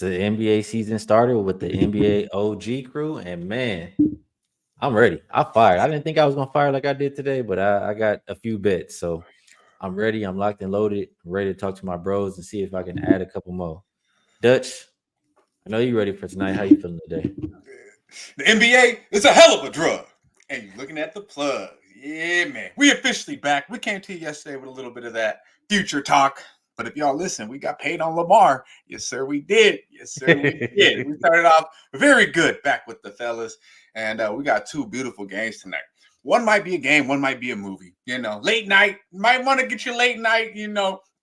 the NBA season started with the NBA OG crew, and man, I'm ready. I fired. I didn't think I was gonna fire like I did today, but I got a few bets, so I'm ready. I'm locked and loaded. I'm ready to talk to my bros and see if I can add a couple more. Dutch, I know you ready for tonight. How you feeling today? The NBA is a hell of a drug. And you're looking at the plug. Yeah, man. We officially back. We came to you yesterday with a little bit of that future talk. But if y'all listen, we got paid on Lamar. Yes, sir, we did. Yes, sir, we did. We started off very good back with the fellas. And we got two beautiful games tonight. One might be a game, one might be a movie. Late night. Might want to get your late night,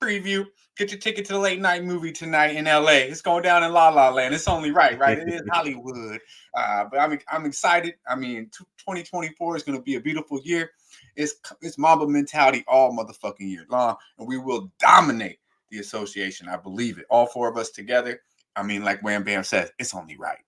preview. Get your ticket to the late night movie tonight in LA. It's going down in La La Land. It's only right? It is Hollywood. But I'm excited. I mean, 2024 is going to be a beautiful year. It's Mamba mentality all motherfucking year long, and we will dominate the association. I believe it. All four of us together. I mean, like Wham Bam says, it's only right.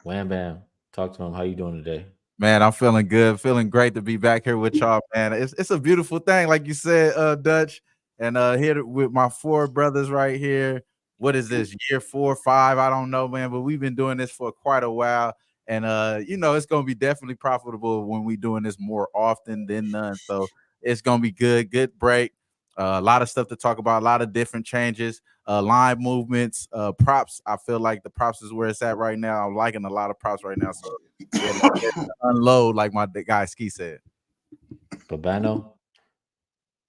Wham Bam, talk to him. How you doing today? Man, I'm feeling good. Feeling great to be back here with y'all, man. It's a beautiful thing, like you said, Dutch. And here with my four brothers right here. What is this, year 4 or 5? I don't know, man, but we've been doing this for quite a while. And it's gonna be definitely profitable when we doing this more often than none. So it's gonna be good break. A lot of stuff to talk about, a lot of different changes, line movements, props. I feel like the props is where it's at right now. I'm liking a lot of props right now. So yeah, unload, like my guy Skee said. Babano.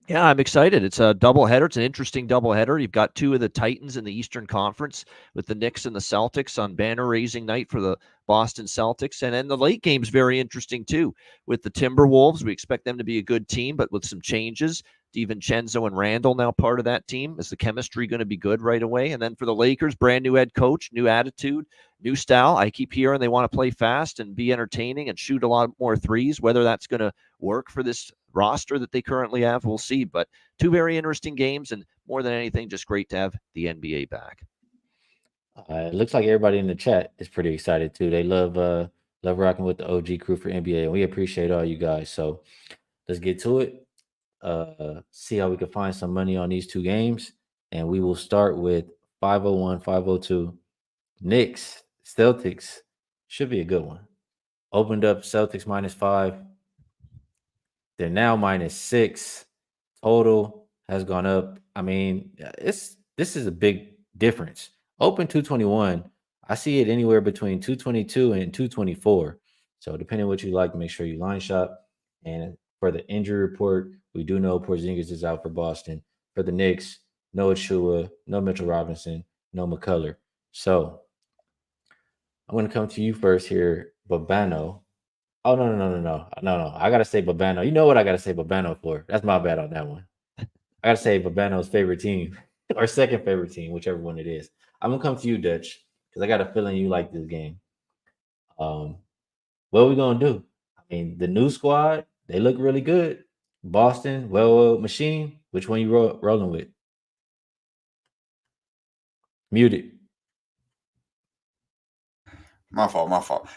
Yeah, I'm excited. It's a doubleheader. It's an interesting doubleheader. You've got two of the Titans in the Eastern Conference with the Knicks and the Celtics on banner-raising night for the Boston Celtics. And then the late game's very interesting, too, with the Timberwolves. We expect them to be a good team, but with some changes. DiVincenzo and Randall now part of that team. Is the chemistry going to be good right away? And then for the Lakers, brand new head coach, new attitude, new style. I keep hearing they want to play fast and be entertaining and shoot a lot more threes. Whether that's going to work for this roster that they currently have, we'll see. But two very interesting games, and more than anything, just great to have the NBA back. It looks like everybody in the chat is pretty excited too. They love rocking with the OG crew for NBA, and we appreciate all you guys. So let's get to it. See how we can find some money on these two games, and we will start with 501, 502. Knicks, Celtics should be a good one. Opened up Celtics -5. They're now -6. Total has gone up. I mean, this is a big difference. Open 221. I see it anywhere between 222 and 224. So depending on what you like, make sure you line shop. And for the injury report, we do know Porzingis is out for Boston. For the Knicks, no Achua, no Mitchell Robinson, no McCullough. So I'm going to come to you first here, Babano. Oh, no. I got to say Babano. You know what I got to say Babano for. That's my bad on that one. I got to say Babano's favorite team or second favorite team, whichever one it is. I'm going to come to you, Dutch, because I got a feeling you like this game. What are we going to do? I mean, the new squad, they look really good. Boston, well, machine, which one you rolling with? Muted. My fault.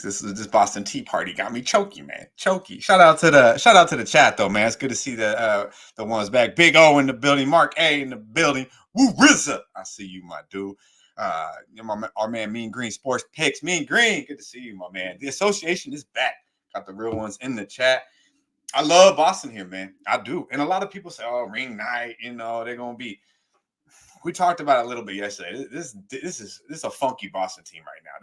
This Boston Tea Party got me choky, man. Choky. Shout out to the chat though, man. It's good to see the ones back. Big O in the building, Mark A in the building. Woo RZA. I see you, my dude. Our man Mean Green Sports Picks. Mean Green, good to see you, my man. The association is back. Got the real ones in the chat. I love Boston here, man. I do. And a lot of people say, oh, ring night, they're gonna be. We talked about it a little bit yesterday. This is a funky Boston team right now.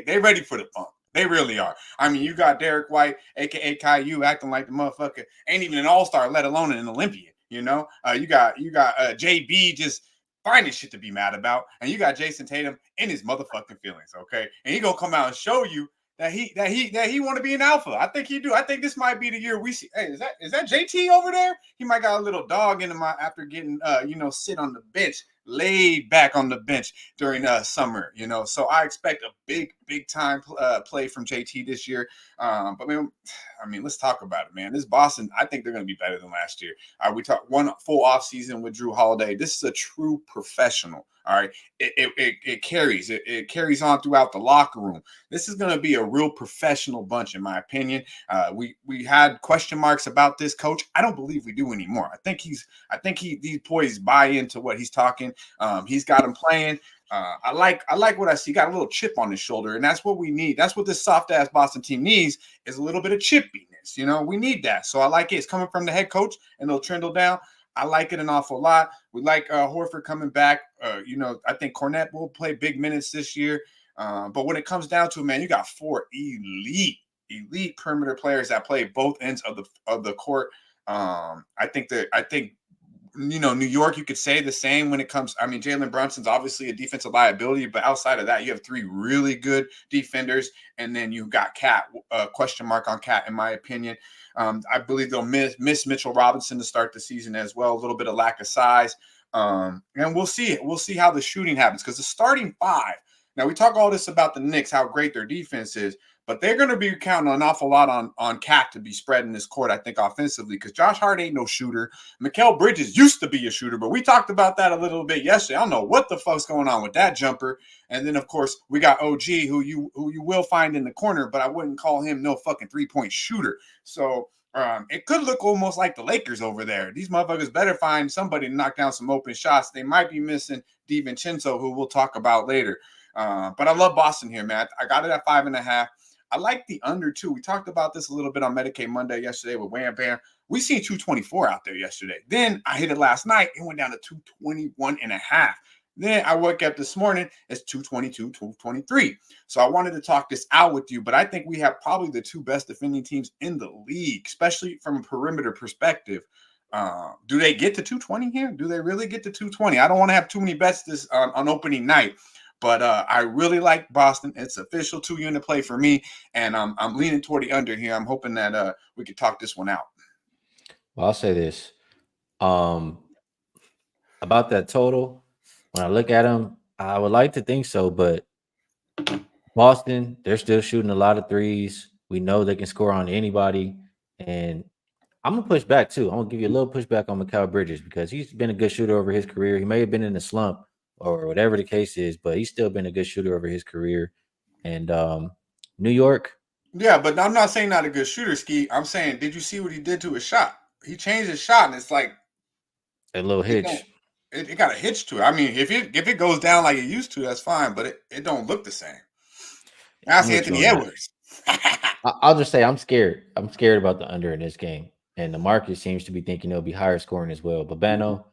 They ready for the funk. They really are. I mean, you got Derek White, aka Caillou, acting like the motherfucker ain't even an all-star, let alone an Olympian. You got JB just finding shit to be mad about, and you got Jason Tatum in his motherfucking feelings. Okay, and he gonna come out and show you that he want to be an alpha. I think he do. I think this might be the year we see. Hey, is that JT over there? He might got a little dog in him after getting sit on the bench, laid back on the bench during summer. So I expect a big time play from JT this year. But I mean, let's talk about it, man. This Boston, I think they're going to be better than last year. We talked one full off season with Drew Holiday. This is a true professional. All right, it carries on throughout the locker room. This is going to be a real professional bunch, in my opinion. We had question marks about this coach. I don't believe we do anymore. I think these boys buy into what he's talking. He's got him playing. I like what I see. Got a little chip on his shoulder, and that's what we need. That's what this soft ass Boston team needs, is a little bit of chippiness. You know, we need that. So I like it. It's coming from the head coach, and it'll trindle down. I like it an awful lot. We like Horford coming back. You know, I think Cornette will play big minutes this year. But when it comes down to it, man, you got 4 elite perimeter players that play both ends of the court. I think you know, New York, you could say the same when it comes. I mean, Jalen Brunson's obviously a defensive liability, but outside of that, you have 3 really good defenders, and then you've got Cat, question mark on Cat, in my opinion. I believe they'll miss Mitchell Robinson to start the season as well. A little bit of lack of size, and we'll see it. We'll see how the shooting happens, because the starting 5. Now, we talk all this about the Knicks, how great their defense is, but they're going to be counting an awful lot on Cat to be spreading this court, I think, offensively, because Josh Hart ain't no shooter. Mikal Bridges used to be a shooter, but we talked about that a little bit yesterday. I don't know what the fuck's going on with that jumper. And then, of course, we got OG, who you will find in the corner, but I wouldn't call him no fucking three-point shooter. So it could look almost like the Lakers over there. These motherfuckers better find somebody to knock down some open shots. They might be missing DiVincenzo, who we'll talk about later. But I love Boston here, man. I got it at 5.5. I like the under, too. We talked about this a little bit on Medicaid Monday yesterday with Wham Bam. We seen 224 out there yesterday. Then I hit it last night. It went down to 221.5. Then I woke up this morning. It's 222, 223. So I wanted to talk this out with you, but I think we have probably the 2 best defending teams in the league, especially from a perimeter perspective. Do they get to 220 here? Do they really get to 220? I don't want to have too many bets this on opening night. But I really like Boston. It's official 2-unit play for me, and I'm leaning toward the under here. I'm hoping that we can talk this one out. Well, I'll say this about that total. When I look at them, I would like to think so, but Boston, they're still shooting a lot of threes. We know they can score on anybody, and I'm gonna push back too. I'm gonna give you a little pushback on Mikal Bridges, because he's been a good shooter over his career. He may have been in a slump or whatever the case is, but he's still been a good shooter over his career. And New York. Yeah, but I'm not saying not a good shooter, Skee. I'm saying, did you see what he did to his shot? He changed his shot, and it's like a little hitch. It got a hitch to it. I mean, if it goes down like it used to, that's fine, but it don't look the same. That's Anthony Edwards. I'll just say I'm scared. I'm scared about the under in this game. And the market seems to be thinking it'll be higher scoring as well. But Bano,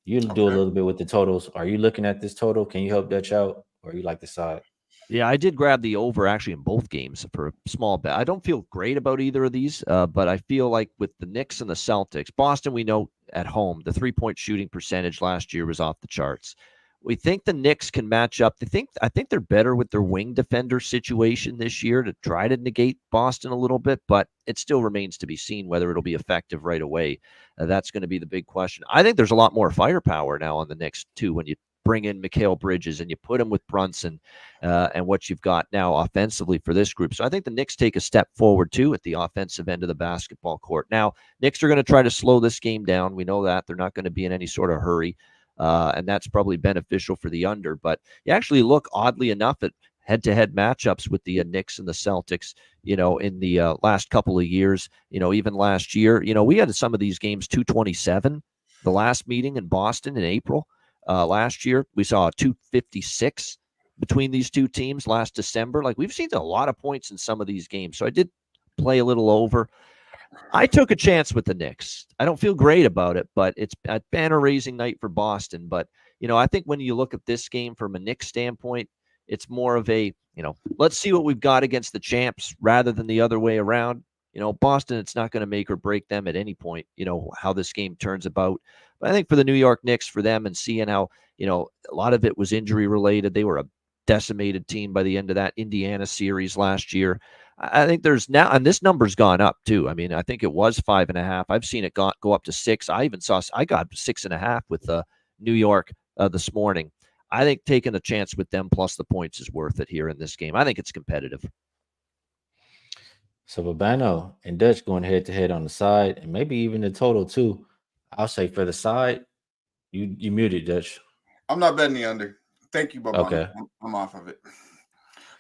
you do a little bit with the totals. Are you looking at this total? Can you help Dutch out, or you like the side? Yeah, I did grab the over actually in both games for a small bet. I don't feel great about either of these, but I feel like with the Knicks and the Celtics, Boston, we know at home, the 3-point shooting percentage last year was off the charts. We think the Knicks can match up. I think they're better with their wing defender situation this year to try to negate Boston a little bit, but it still remains to be seen whether it'll be effective right away. That's going to be the big question. I think there's a lot more firepower now on the Knicks too when you bring in Mikal Bridges and you put him with Brunson and what you've got now offensively for this group. So I think the Knicks take a step forward too at the offensive end of the basketball court. Now, Knicks are going to try to slow this game down. We know that. They're not going to be in any sort of hurry. And that's probably beneficial for the under. But you actually look, oddly enough, at head-to-head matchups with the Knicks and the Celtics, in the last couple of years, even last year. We had some of these games 227. The last meeting in Boston in April last year, we saw a 256 between these two teams last December. Like, we've seen a lot of points in some of these games. So I did play a little over. I took a chance with the Knicks. I don't feel great about it, but it's a banner-raising night for Boston. But, I think when you look at this game from a Knicks standpoint, it's more of a, let's see what we've got against the champs rather than the other way around. Boston, it's not going to make or break them at any point, how this game turns about. But I think for the New York Knicks, for them and seeing how, a lot of it was injury-related. They were a decimated team by the end of that Indiana series last year. I think there's now, and this number's gone up too. I mean, I think it was 5.5. I've seen it go up to 6. I got 6.5 with New York this morning. I think taking a chance with them plus the points is worth it here in this game. I think it's competitive. So Babano and Dutch going head to head on the side, and maybe even the total too. I'll say for the side, you muted, Dutch. I'm not betting the under. Thank you, Babano. Okay. I'm off of it.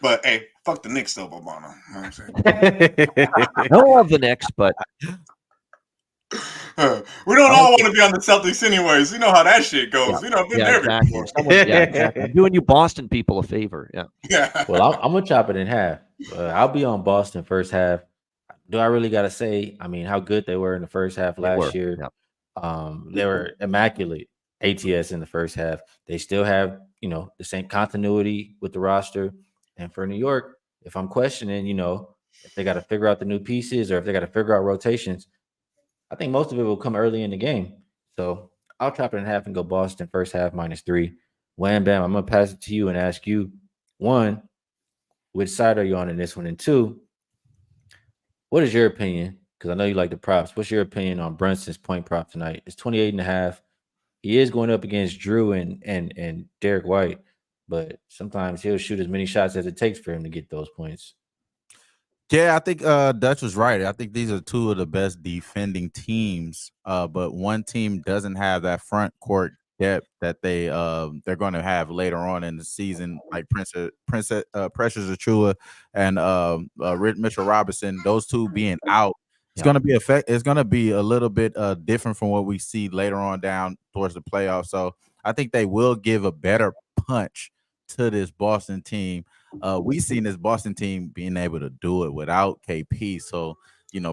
But hey, fuck the Knicks though, Babano. You know what I'm saying? I love the Knicks, but We don't I all like want to be on the Celtics anyways. You know how that shit goes. You know, I've been there exactly. before. Exactly. I'm doing you Boston people a favor. Yeah. Yeah. Well, I'm gonna chop it in half. I'll be on Boston first half. Do I really gotta say? I mean, how good they were in the first half They were. last year. Yeah. They were immaculate ATS in the first half. They still have, the same continuity with the roster. And for New York, if I'm questioning, if they got to figure out the new pieces or if they got to figure out rotations, I think most of it will come early in the game. So I'll chop it in half and go Boston first half -3. Wham bam. I'm gonna pass it to you and ask you, one, which side are you on in this one? And two, what is your opinion? Because I know you like the props. What's your opinion on Brunson's point prop tonight? It's 28.5. He is going up against Drew and Derek White, but sometimes he'll shoot as many shots as it takes for him to get those points. Yeah, I think Dutch was right. I think these are two of the best defending teams, but one team doesn't have that front court depth that they're going to have later on in the season, like Precious Achua and Mitchell Robinson. Those two being out, it's going to be It's going to be a little bit different from what we see later on down towards the playoffs. So I think they will give a better punch to this Boston team. We seen this Boston team being able to do it without KP. So,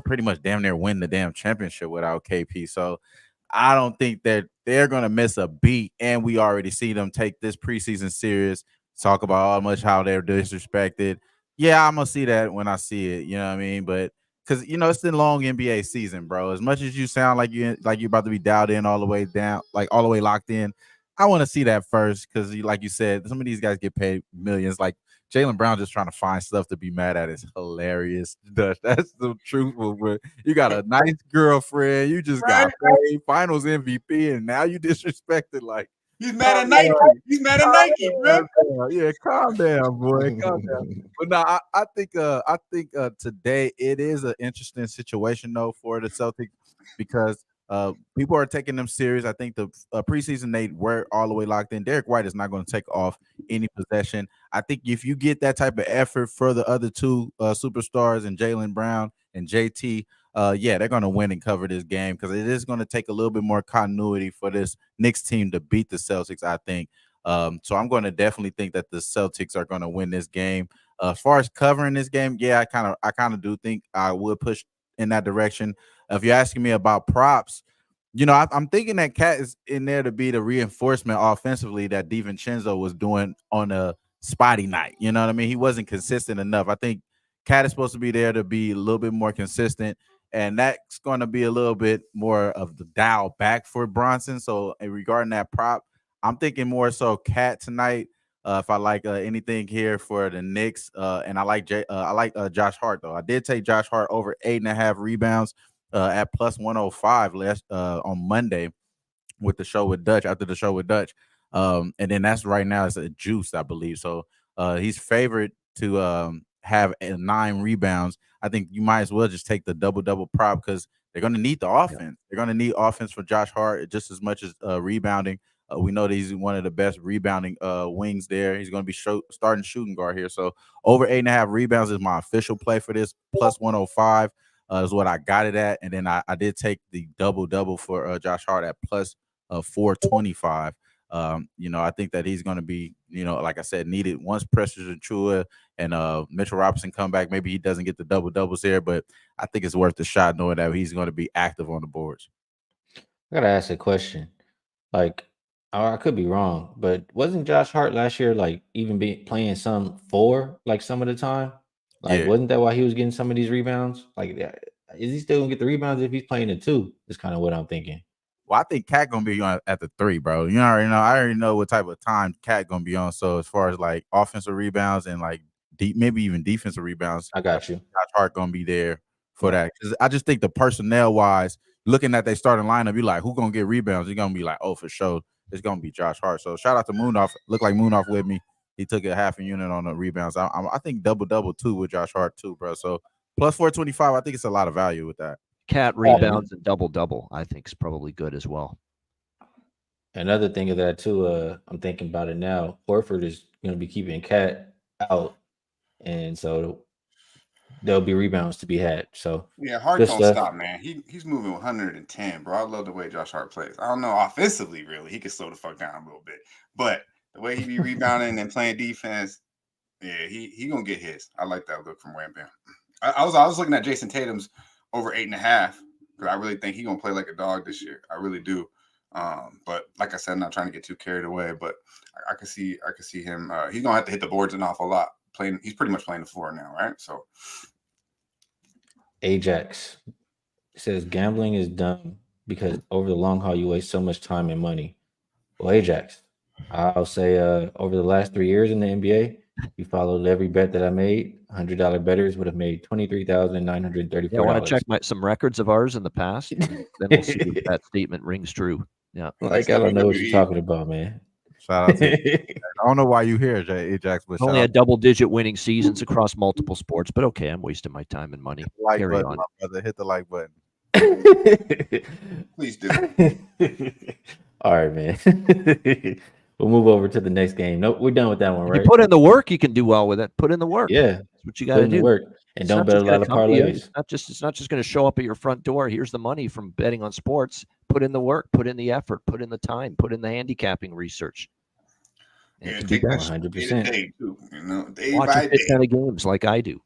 pretty much damn near win the damn championship without KP. So I don't think that they're going to miss a beat. And we already see them take this preseason serious, talk about how much how they're disrespected. Yeah, I'm going to see that when I see it. You know what I mean? But because, it's the long NBA season, bro. As much as you sound like you're about to be dialed in all the way down, like all the way locked in, I want to see that first because, like you said, some of these guys get paid millions. Like Jaylen Brown just trying to find stuff to be mad at is hilarious. That's the truth. But you got a nice girlfriend. You just got paid Finals MVP, and now you disrespected. Like he's mad at Nike. He's mad at Nike, bro. Yeah, calm down, boy. Calm down. But no, I think today it is an interesting situation though for the Celtics because people are taking them serious. I think the preseason they were all the way locked in. Derek White is not going to take off any possession. I think if you get that type of effort for the other two superstars and Jaylen Brown and JT, yeah, they're going to win and cover this game because it is going to take a little bit more continuity for this Knicks team to beat the Celtics, I think. So I'm going to definitely think that the Celtics are going to win this game. As far as covering this game, yeah, I kind of do think I would push in that direction. If you're asking me about props, I'm thinking that Cat is in there to be the reinforcement offensively that DiVincenzo was doing on a spotty night. You know what I mean? He wasn't consistent enough. I think Cat is supposed to be there to be a little bit more consistent, and that's going to be a little bit more of the dial back for Bronson. So regarding that prop, I'm thinking more so Cat tonight. If I like anything here for the Knicks, and I like Josh Hart though. I did take Josh Hart over 8.5 rebounds at plus 105 on Monday with the show with Dutch after the show with Dutch. And then that's right now it's a juice, I believe. So he's favored to have 9 rebounds. I think you might as well just take the double prop because they're going to need the offense. Yeah. They're going to need offense for Josh Hart just as much as rebounding. We know that he's one of the best rebounding wings there. He's going to be starting shooting guard here. So over 8.5 rebounds is my official play for this plus 105. Is what I got it at. And then I did take the double for Josh Hart at plus 425. I think that he's going to be, like I said, needed once Precious Achua and Mitchell Robinson come back. Maybe he doesn't get the doubles here, but I think it's worth the shot knowing that he's going to be active on the boards. I got to ask a question. Like, I could be wrong, but wasn't Josh Hart last year, like, even playing some of the time? Like, Yeah. Wasn't that why he was getting some of these rebounds? Like, is he still going to get the rebounds if he's playing the 2? Is kind of what I'm thinking. Well, I think Cat gonna be on at the 3, bro. I already know what type of time Cat gonna be on. So as far as like offensive rebounds and like maybe even defensive rebounds, I got you. Josh Hart gonna be there for that. Because I just think the personnel wise, looking at their starting lineup, you're like, who gonna get rebounds? You're gonna be like, oh, for sure, it's gonna be Josh Hart. So shout out to Moonoff. Looked like Moonoff with me. He took a half a unit on the rebounds. I think double too with Josh Hart too, bro. So plus 425, I think it's a lot of value with that. Cat rebounds and double, I think is probably good as well. Another thing of that too, I'm thinking about it now. Horford is going to be keeping Cat out, and so there'll be rebounds to be had. So Yeah, Hart good don't stuff. stop, man. He's moving 110, bro. I love the way Josh Hart plays. I don't know offensively, really. He can slow the fuck down a little bit, but the way he be rebounding and playing defense, yeah, he gonna get his. I like that look from Wham Bam. I was looking at Jason Tatum's over 8.5 because I really think he's gonna play like a dog this year. I really do. But like I said, I'm not trying to get too carried away. But I can see him. He's gonna have to hit the boards an awful lot. He's pretty much playing the floor now, right? So Ajax says gambling is dumb because over the long haul you waste so much time and money. Well, Ajax, I'll say over the last 3 years in the NBA, you followed every bet that I made. $100 bettors would have made $23,934. Yeah, I want to check some records of ours in the past. And then we'll see if that statement rings true. Yeah. Like, I don't know what you're talking about, man. Shout out to you. I don't know why you here, Ajax, but Only had double-digit winning seasons across multiple sports, but okay, I'm wasting my time and money. Like Carry button, on. my brother. Hit the like button. please do. All right, man. We'll move over to the next game. Nope, we're done with that one, right? You put in the work, you can do well with it. Put in the work. Yeah, That's what you put got to in the do. work. And don't bet a lot of parlays. It's not just going to show up at your front door. Here's the money from betting on sports. Put in the work, put in the effort, put in the time, put in the handicapping research. Yeah, Take take that that 100%. day too. Day Watch by a day. kind of games like I do.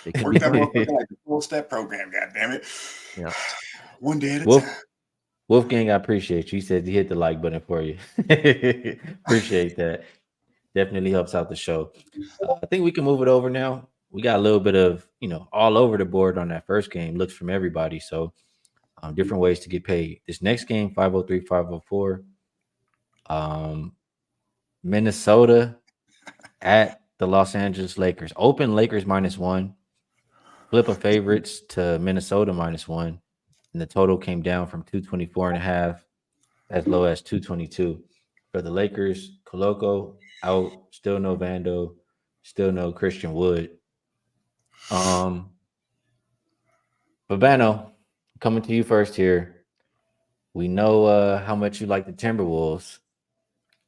It can Work be that done. motherfucker like a full step program. God damn it. Yeah. One day at a Wolf, time. Wolfgang, I appreciate you. He said he hit the like button for you. Appreciate that. Definitely helps out the show. I think we can move it over now. We got a little bit of, all over the board on that first game. Looks from everybody. So different ways to get paid. This next game, 503, 504. Minnesota at the Los Angeles Lakers. Open Lakers -1. Flip of favorites to Minnesota -1. And the total came down from 224.5 as low as 222. For the Lakers, Koloko out, still no Vando, still no Christian Wood. Babano, coming to you first here. We know how much you like the Timberwolves.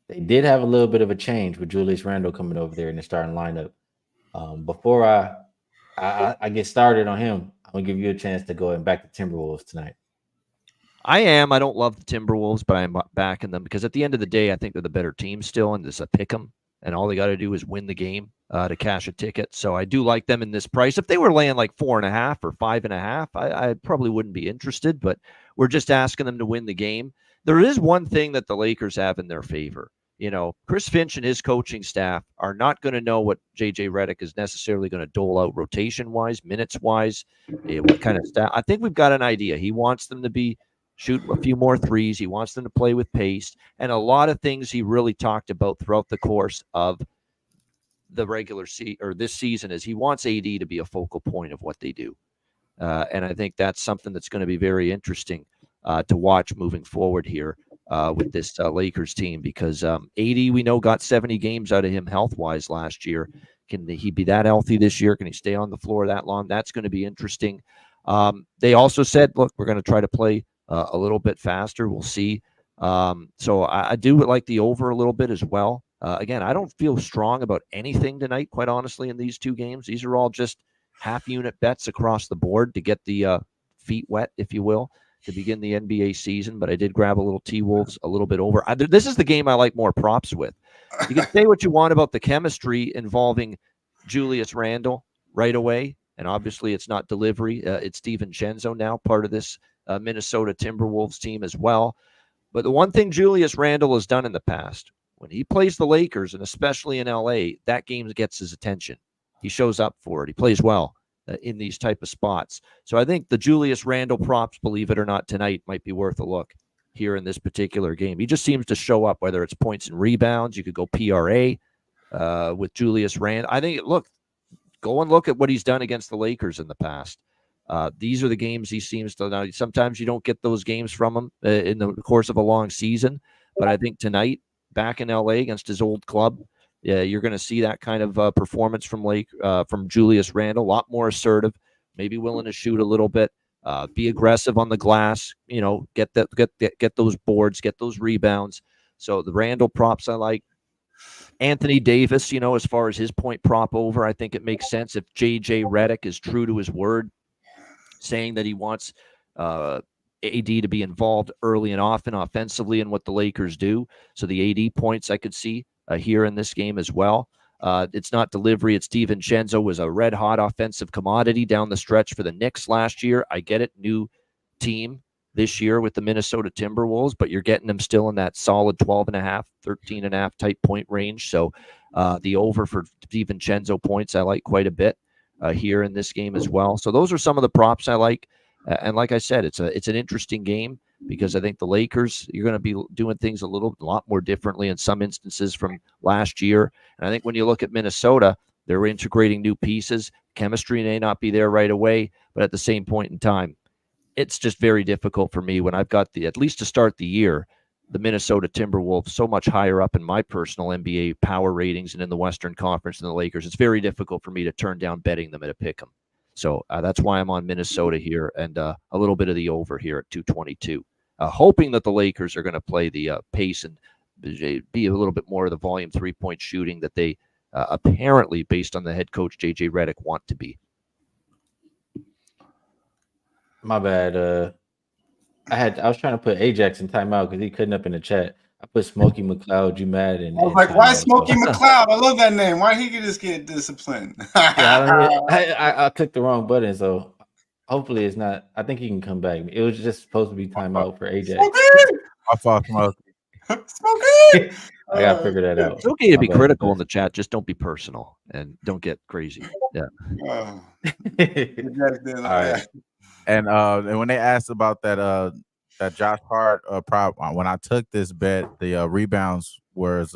They did have a little bit of a change with Julius Randle coming over there in the starting lineup. Before I get started on him, I'm gonna give you a chance to go and back the Timberwolves tonight. I am. I don't love the Timberwolves, but I'm backing them because at the end of the day, I think they're the better team still, and it's a pick 'em, and all they got to do is win the game to cash a ticket. So I do like them in this price. If they were laying like 4.5 or 5.5, I probably wouldn't be interested. But we're just asking them to win the game. There is one thing that the Lakers have in their favor. Chris Finch and his coaching staff are not going to know what JJ Redick is necessarily going to dole out rotation-wise, minutes-wise, what kind of staff. I think we've got an idea. He wants them to shoot a few more threes. He wants them to play with pace, and a lot of things he really talked about throughout the course of the regular this season is he wants AD to be a focal point of what they do. And I think that's something that's going to be very interesting to watch moving forward here with this Lakers team because AD, we know, got 70 games out of him health-wise last year. Can he be that healthy this year? Can he stay on the floor that long? That's going to be interesting. They also said, look, we're going to try to play a little bit faster. We'll see. So I do like the over a little bit as well. Again, I don't feel strong about anything tonight, quite honestly, in these two games. These are all just half-unit bets across the board to get the feet wet, if you will, to begin the NBA season. But I did grab a little T-Wolves a little bit over. This is the game I like more props with. You can say what you want about the chemistry involving Julius Randle right away. And obviously it's not delivery. It's DiVincenzo now, part of this Minnesota Timberwolves team as well. But the one thing Julius Randle has done in the past, when he plays the Lakers, and especially in LA, that game gets his attention. He shows up for it. He plays well in these type of spots. So I think the Julius Randle props, believe it or not, tonight might be worth a look here in this particular game. He just seems to show up, whether it's points and rebounds. You could go PRA with Julius Randle. I think, go and look at what he's done against the Lakers in the past. These are the games he seems to. Now, sometimes you don't get those games from him in the course of a long season, but I think tonight, back in LA against his old club, you're going to see that kind of performance from Julius Randle. A lot more assertive, maybe willing to shoot a little bit, be aggressive on the glass. Get those boards, get those rebounds. So the Randle props I like. Anthony Davis, as far as his point prop over, I think it makes sense if JJ Redick is true to his word, saying that he wants AD to be involved early and often offensively in what the Lakers do. So the AD points I could see here in this game as well. It's not delivery. It's DiVincenzo was a red-hot offensive commodity down the stretch for the Knicks last year. I get it, new team this year with the Minnesota Timberwolves, but you're getting them still in that solid 12.5, 13.5 type point range. So the over for DiVincenzo points I like quite a bit here in this game as well. So those are some of the props I like. And like I said, it's an interesting game because I think the Lakers, you're going to be doing things a lot more differently in some instances from last year. And I think when you look at Minnesota, they're integrating new pieces. Chemistry may not be there right away, but at the same point in time, it's just very difficult for me when I've got at least to start the year, the Minnesota Timberwolves so much higher up in my personal NBA power ratings and in the Western Conference than the Lakers. It's very difficult for me to turn down betting them at a pick 'em. So that's why I'm on Minnesota here and a little bit of the over here at 222, hoping that the Lakers are going to play the pace and be a little bit more of the volume 3-point shooting that they apparently, based on the head coach JJ Redick, want to be. My bad. I was trying to put Ajax in timeout because he couldn't up in the chat. I put Smokey McLeod, you mad? And I was like, why Smokey McLeod? I love that name. Why he could just get disciplined? I clicked the wrong button, so hopefully it's not. I think he can come back. It was just supposed to be timeout for Ajax. I thought Smokey. Smokey. I gotta figure that out. It's okay to be critical in the chat, just don't be personal and don't get crazy. Yeah. All right. And when they asked about that Josh Hart prop, when I took this bet, the rebounds was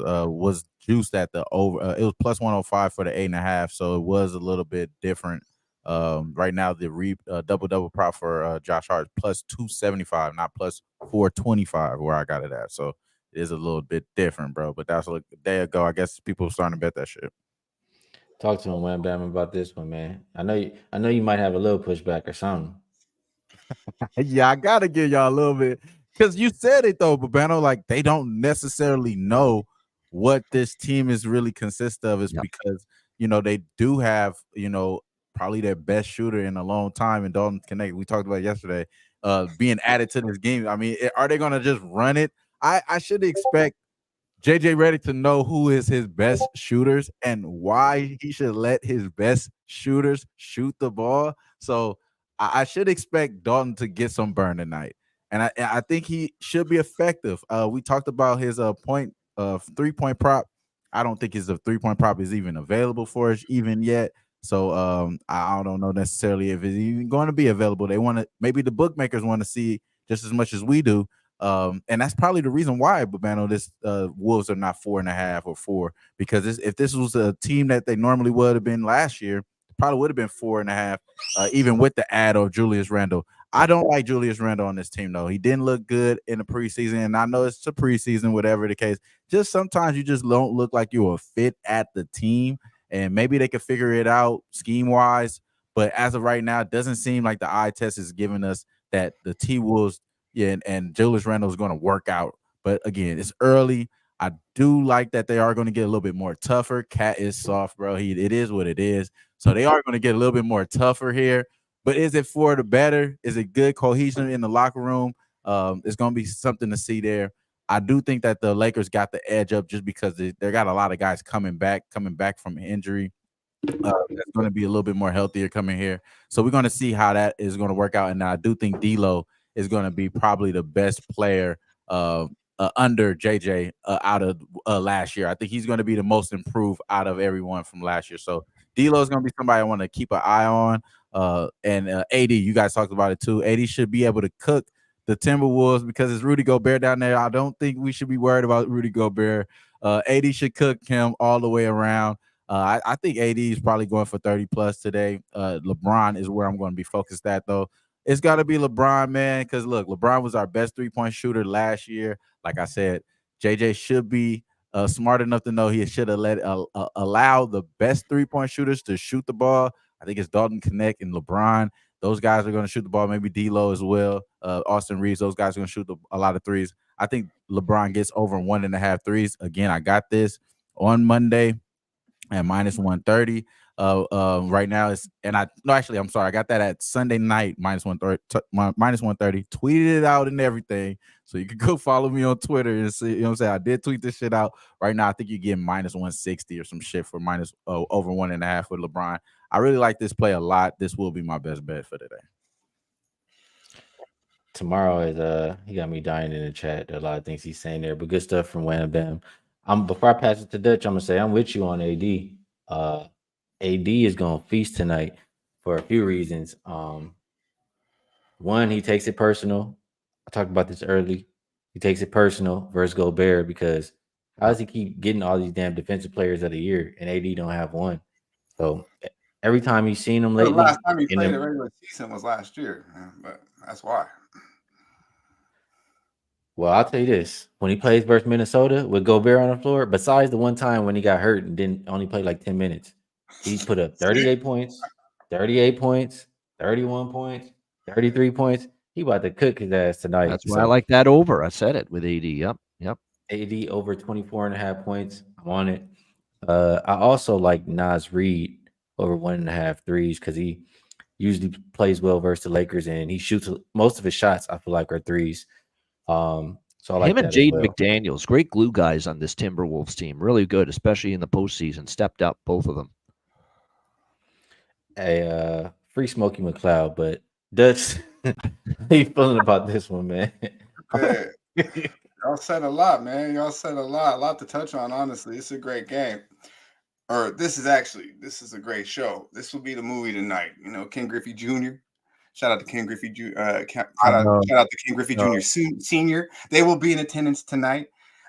juiced at the over. It was plus 105 for the 8.5, so it was a little bit different. Right now, the double prop for Josh Hart plus 275, not plus 425, where I got it at. So it is a little bit different, bro. But that's a day ago. I guess people are starting to bet that shit. Talk to him, Wham Bam, about this one, man. I know you might have a little pushback or something. Yeah, I gotta give y'all a little bit because you said it though, Babano. Like they don't necessarily know what this team is really consist of. Is because they do have probably their best shooter in a long time in Dalton Connect. We talked about it yesterday, being added to this game. I mean, are they gonna just run it? I should expect JJ Redick to know who is his best shooters and why he should let his best shooters shoot the ball. So I should expect Dalton to get some burn tonight, and I think he should be effective. We talked about his 3-point prop. I don't think his 3-point prop is even available for us even yet. So I don't know necessarily if it's even going to be available. Maybe the bookmakers want to see just as much as we do. And that's probably the reason why, Babano, this Wolves are not 4.5 or 4, because if this was a team that they normally would have been last year, probably would have been 4.5, even with the add of Julius Randle. I don't like Julius Randle on this team, though. He didn't look good in the preseason, and I know it's a preseason, whatever the case. Just sometimes you just don't look like you're a fit at the team, and maybe they could figure it out scheme-wise. But as of right now, it doesn't seem like the eye test is giving us that the T-Wolves and Julius Randle is going to work out. But, again, it's early. I do like that they are going to get a little bit more tougher. Cat is soft, bro. It is what it is. So they are going to get a little bit more tougher here. But is it for the better? Is it good cohesion in the locker room? It's going to be something to see there. I do think that the Lakers got the edge up just because they got a lot of guys coming back from injury. That's going to be a little bit more healthier coming here. So we're going to see how that is going to work out. And I do think D'Lo is going to be probably the best player under JJ out of last year. I think he's going to be the most improved out of everyone from last year. So D'Lo is going to be somebody I want to keep an eye on. And AD, you guys talked about it too. AD should be able to cook the Timberwolves because it's Rudy Gobert down there. I don't think we should be worried about Rudy Gobert. AD should cook him all the way around. I think AD is probably going for 30+ today. LeBron is where I'm going to be focused at, though. It's got to be LeBron, man, because, look, LeBron was our best 3-point shooter last year. Like I said, JJ should be smart enough to know he should have allow the best 3-point shooters to shoot the ball. I think it's Dalton Connect and LeBron. Those guys are going to shoot the ball, maybe D'Lo as well. Austin Reeves, those guys are going to shoot a lot of threes. I think LeBron gets over 1.5 threes. Again, I got this. on Monday at minus 130. Right now it's I'm sorry, I got that at Sunday night minus 130. Tweeted it out and everything, so you can go follow me on Twitter and see. You know what I'm saying? I did tweet this shit out. Right now, I think you're getting minus 160 or some shit for minus over 1.5 with LeBron. I really like this play a lot. This will be my best bet for today. Tomorrow is he got me dying in the chat. There are a lot of things he's saying there, but good stuff from Wham Bam. Before I pass it to Dutch, I'm gonna say I'm with you on AD. AD is gonna feast tonight for a few reasons. One, he takes it personal. I talked about this early. He takes it personal versus Gobert because how does he keep getting all these damn defensive players of the year and AD don't have one? So every time you've seen him The lately, last time he played a regular season was last year, but that's why. well, I'll tell you this: when he plays versus Minnesota with Gobert on the floor, besides the one time when he got hurt and didn't only play like 10 minutes, he put up 38 points, 38 points, 31 points, 33 points. He about to cook his ass tonight. That's why I like that over. I said it with AD. Yep. AD over 24.5 points. I'm on it. I also like Nas Reed over 1.5 threes because he usually plays well versus the Lakers and he shoots most of his shots, I feel like, are threes. So I like him and that Jaden as well. McDaniels, great glue guys on this Timberwolves team. Really good, especially in the postseason. Stepped up, both of them. A free Smokey McLeod, but Dutch, how you feeling about this one, man? Man, y'all said a lot, man. Y'all said a lot to touch on. Honestly, it's a great game. Or this is a great show. This will be the movie tonight. You know, Ken Griffey Jr. Shout out to Ken Griffey Jr. Shout out to Ken Griffey Jr. Senior. They will be in attendance tonight.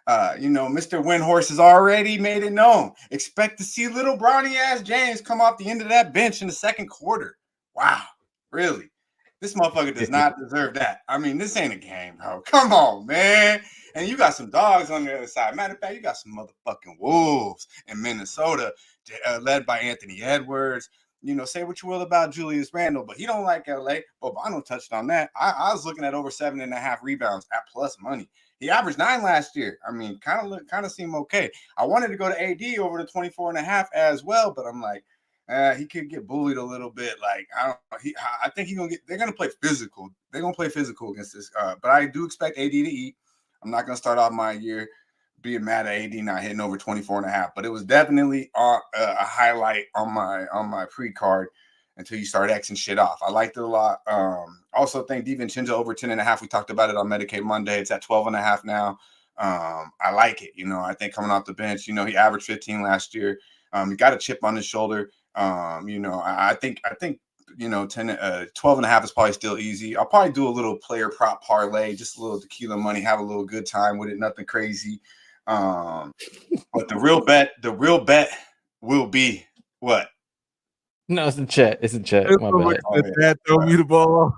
Mr. Windhorse has already made it known. Expect to see little Bronny ass James come off the end of that bench in the second quarter. Wow, really? This motherfucker does not deserve that. I mean, this ain't a game, bro. Come on, man. And you got some dogs on the other side. Matter of fact, you got some motherfucking Wolves in Minnesota, led by Anthony Edwards. Say what you will about Julius Randle, but he don't like LA. Bobano touched on that. I was looking at over 7.5 rebounds at plus money. He averaged 9 last year. I mean, kind of seemed okay. I wanted to go to AD over the 24.5 as well, but I'm like, he could get bullied a little bit. Like, I don't know. I think they're gonna play physical. They're gonna play physical against this. But I do expect AD to eat. I'm not gonna start off my year being mad at AD not hitting over 24.5. But it was definitely a highlight on my pre-card until you start Xing shit off. I liked it a lot. Also think DiVincenzo over 10.5. We talked about it on Medicaid Monday. It's at 12.5 now. I like it. I think coming off the bench, he averaged 15 last year. He got a chip on his shoulder. I think 12.5 is probably still easy. I'll probably do a little player prop parlay, just a little tequila money, have a little good time with it, nothing crazy. But the real bet will be what? No, it's in chat. It's in chat. My bad. Dad throw me the ball.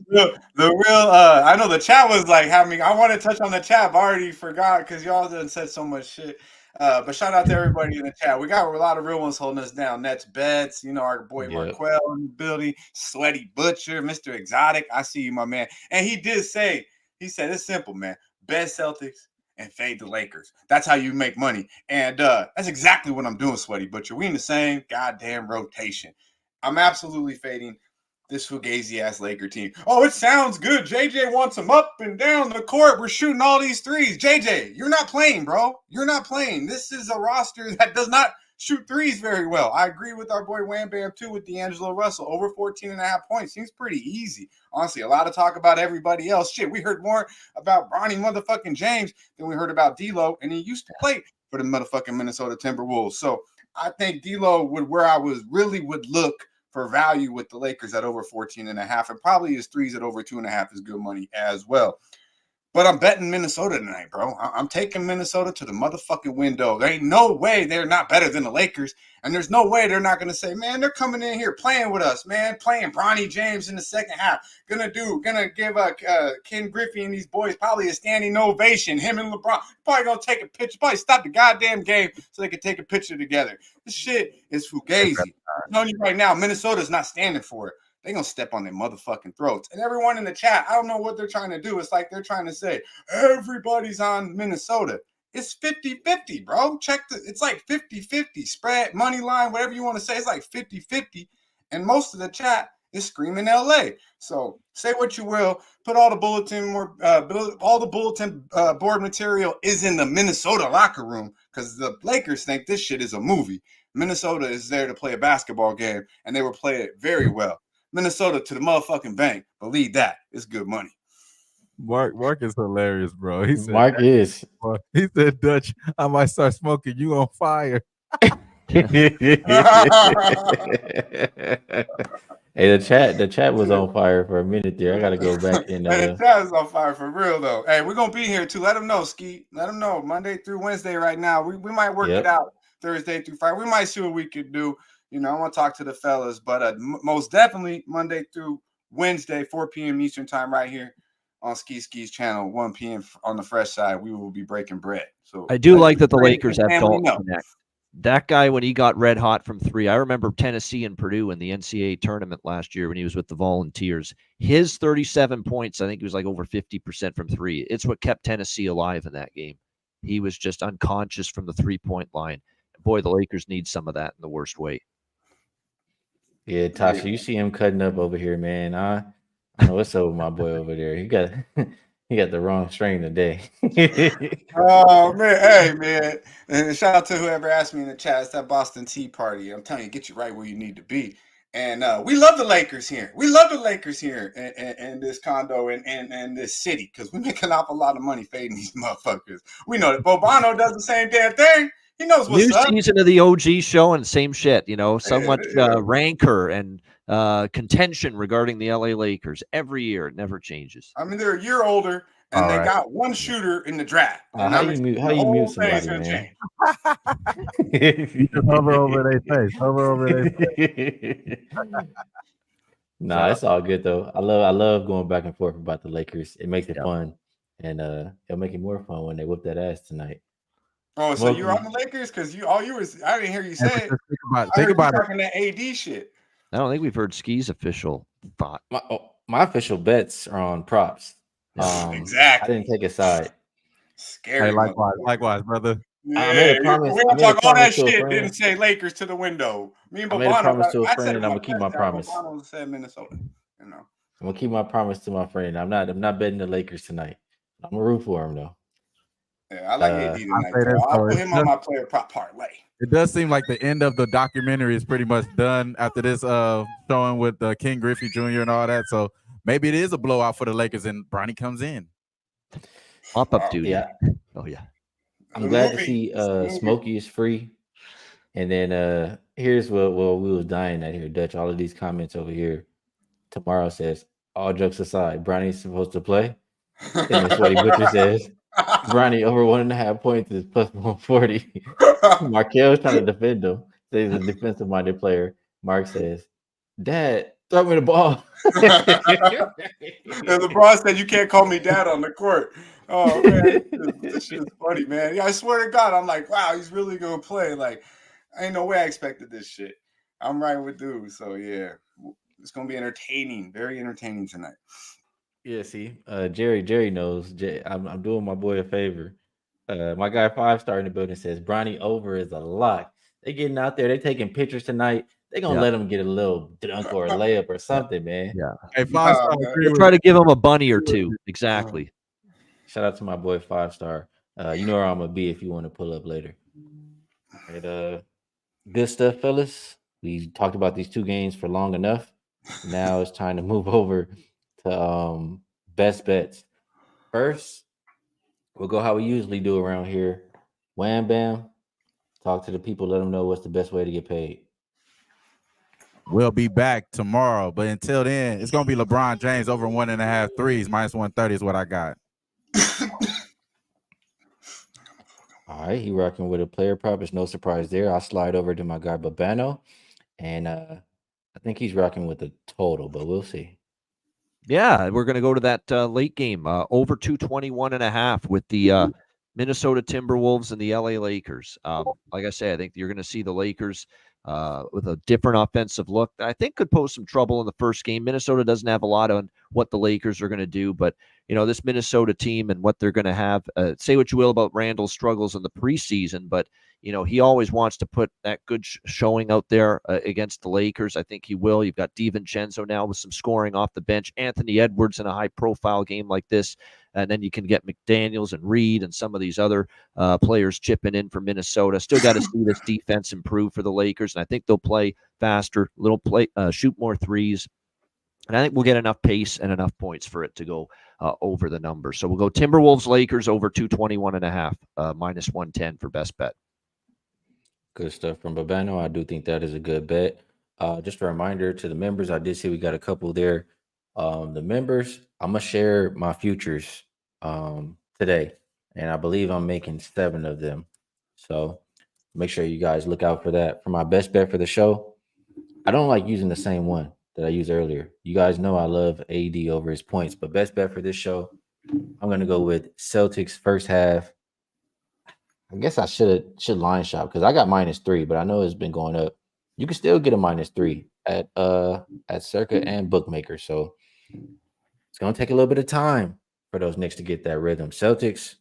The real I know the chat was like having. I want to touch on the chat, but I already forgot because y'all done said so much shit. But shout out to everybody in the chat. We got a lot of real ones holding us down. Nets Bets, our boy Marquell in the building, Sweaty Butcher, Mr. Exotic. I see you, my man. And he said it's simple, man. Bet Celtics and fade the Lakers. That's how you make money. And that's exactly what I'm doing, Sweaty Butcher. We in the same goddamn rotation. I'm absolutely fading this fugazi-ass Laker team. Oh, it sounds good. JJ wants them up and down the court. We're shooting all these threes. JJ, you're not playing, bro. You're not playing. This is a roster that does not shoot threes very well. I agree with our boy Wham Bam, too, with D'Angelo Russell. Over 14.5 points. Seems pretty easy. Honestly, a lot of talk about everybody else. Shit, we heard more about Bronny motherfucking James than we heard about D'Lo, and he used to play for the motherfucking Minnesota Timberwolves. So I think D'Lo would look for value with the Lakers at over 14.5, and probably his threes at over 2.5 is good money as well. But I'm betting Minnesota tonight, bro. I'm taking Minnesota to the motherfucking window. There ain't no way they're not better than the Lakers. And there's no way they're not going to say, man, they're coming in here playing with us, man, playing Bronny James in the second half. Gonna give Ken Griffey and these boys probably a standing ovation. Him and LeBron probably going to take a picture, probably stop the goddamn game so they can take a picture together. This shit is fugazi. I'm telling you right now, Minnesota's not standing for it. They're going to step on their motherfucking throats. And everyone in the chat, I don't know what they're trying to do. It's like they're trying to say, everybody's on Minnesota. It's 50-50, bro. It's like 50-50. Spread, money line, whatever you want to say. It's like 50-50. And most of the chat is screaming LA. So say what you will. Put all the bulletin board material is in the Minnesota locker room because the Lakers think this shit is a movie. Minnesota is there to play a basketball game, and they will play it very well. Minnesota to the motherfucking bank. Believe that. It's good money. Mark is hilarious, bro. He said, Mark is. He said, Dutch, I might start smoking you on fire. Hey, the chat was on fire for a minute there. I gotta go back and Hey, the chat is on fire for real though. Hey, we're gonna be here too. Let them know, Skee. Let them know. Monday through Wednesday right now. We might work it out Thursday through Friday. We might see what we could do. You know, I want to talk to the fellas, but most definitely Monday through Wednesday, 4 p.m. Eastern time, right here on Skee's channel, 1 p.m. on the fresh side. We will be breaking bread. So I do like that the Lakers have Dalton Connect. That guy, when he got red hot from three, I remember Tennessee and Purdue in the NCAA tournament last year when he was with the Volunteers. His 37 points, I think he was like over 50% from three. It's what kept Tennessee alive in that game. He was just unconscious from the three-point line. Boy, the Lakers need some of that in the worst way. Yeah, Tasha, you see him cutting up over here, man. I know what's up with my boy over there. He got the wrong strain today. Oh man, hey man, and shout out to whoever asked me in the chat. It's that Boston Tea Party. I'm telling you, get you right where you need to be. And we love the Lakers here. We love the Lakers here in this condo and this city because we make an awful lot of money fading these motherfuckers. We know that Bobano does the same damn thing. He knows what's New up. Season of the OG show and same shit, you know, so much rancor and contention regarding the LA Lakers every year. It never changes. I mean, they're a year older and they got one shooter in the draft. How you mute somebody, man? You just hover over their face. Hover over their face. Nah, it's all good though. I love going back and forth about the Lakers. It makes it fun, and it'll make it more fun when they whip that ass tonight. Oh, so you're on the Lakers? Because I didn't hear you say it. Think about it. Talking that AD shit. I don't think we've heard Skee's official thought. My official bets are on props. Exactly. I didn't take a side. Scary. Hey, likewise, brother. Yeah, I made a promise. We don't talk all that shit. Didn't say Lakers to the window. Me and Bobano. I made a promise to a friend, and I'm gonna keep my promise. Bobano said Minnesota. You know. I'm gonna keep my promise to my friend. I'm not betting the Lakers tonight. I'm gonna root for him though. Yeah, I like AD tonight. I'll put him on my player prop parlay. It does seem like the end of the documentary is pretty much done after this showing with King Griffey Jr. and all that. So maybe it is a blowout for the Lakers, and Bronny comes in. Pop-up duty. Yeah. Oh yeah. I'm glad to see Smokey is free. And then here's what we was dying at here, Dutch. All of these comments over here. Tomorrow says, all jokes aside, Bronny's supposed to play. And Sweaty Butcher says, Bronny over 1.5 points is plus 140. Markel's trying to defend him. Says he's a defensive-minded player. Mark says, Dad, throw me the ball. And LeBron said, you can't call me dad on the court. Oh, man. This shit is funny, man. Yeah, I swear to God, I'm like, wow, he's really going to play. Like, ain't no way I expected this shit. I'm right with dude. So, yeah, it's going to be entertaining. Very entertaining tonight. Yeah, see, Jerry knows. I'm doing my boy a favor. My guy 5-star in the building says Bronny over is a lock. They getting out there. They taking pictures tonight. They gonna let him get a little dunk or a layup or something, man. Yeah. Hey, 5-star. We'll try to give him a bunny or two. Exactly. Shout out to my boy 5-star. You know where I'm gonna be if you want to pull up later. All right, good stuff, fellas. We talked about these two games for long enough. Now it's time to move over to best bets. First, we'll go how we usually do around here. Wham bam. Talk to the people, let them know what's the best way to get paid. We'll be back tomorrow, but until then, it's gonna be LeBron James over 1.5 threes, minus 130 is what I got. All right, he rocking with a player prop. It's no surprise there. I'll slide over to my guy Bobano, and I think he's rocking with the total, but we'll see. Yeah, we're going to go to that late game, over 221.5 with the Minnesota Timberwolves and the LA Lakers. Like I said, I think you're going to see the Lakers with a different offensive look that I think could pose some trouble in the first game. Minnesota doesn't have a lot on what the Lakers are going to do. But, this Minnesota team and what they're going to have, say what you will about Randall's struggles in the preseason, but, he always wants to put that good showing out there against the Lakers. I think he will. You've got DiVincenzo now with some scoring off the bench, Anthony Edwards in a high-profile game like this, and then you can get McDaniels and Reed and some of these other players chipping in for Minnesota. Still got to see this defense improve for the Lakers, and I think they'll play faster, shoot more threes. And I think we'll get enough pace and enough points for it to go over the number. So we'll go Timberwolves Lakers over 221.5, minus 110 for best bet. Good stuff from Babano. I do think that is a good bet. Just a reminder to the members, I did see we got a couple there. The members, I'm going to share my futures today, and I believe I'm making 7 of them. So make sure you guys look out for that. For my best bet for the show, I don't like using the same one that I used earlier. You guys know I love AD over his points, but best bet for this show, I'm going to go with Celtics first half. I guess I should line shop because I got -3, but I know it's been going up. You can still get a -3 at Circa and Bookmaker. So it's gonna take a little bit of time for those Knicks to get that rhythm. Celtics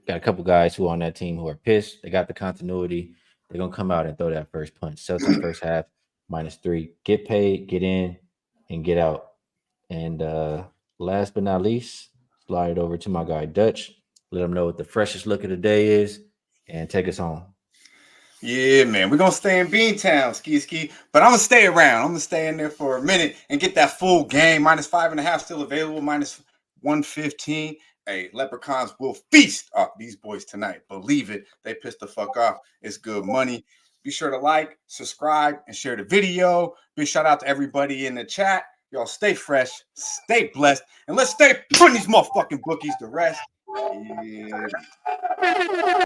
got a couple guys who are on that team who are pissed. They got the continuity. They're gonna come out and throw that first punch. Celtics first half -3. Get paid, get in, and get out. And last but not least, slide it over to my guy Dutch. Let them know what the freshest look of the day is, and take us home. Yeah, man, we're gonna stay in Beantown, Skee, but I'm gonna stay around. I'm gonna stay in there for a minute and get that full game. -5.5 still available, -115. Hey, Leprechauns will feast off these boys tonight. Believe it. They pissed the fuck off. It's good money. Be sure to like, subscribe, and share the video. Big shout out to everybody in the chat. Y'all stay fresh, stay blessed, and let's stay putting these motherfucking bookies to rest. Yeah.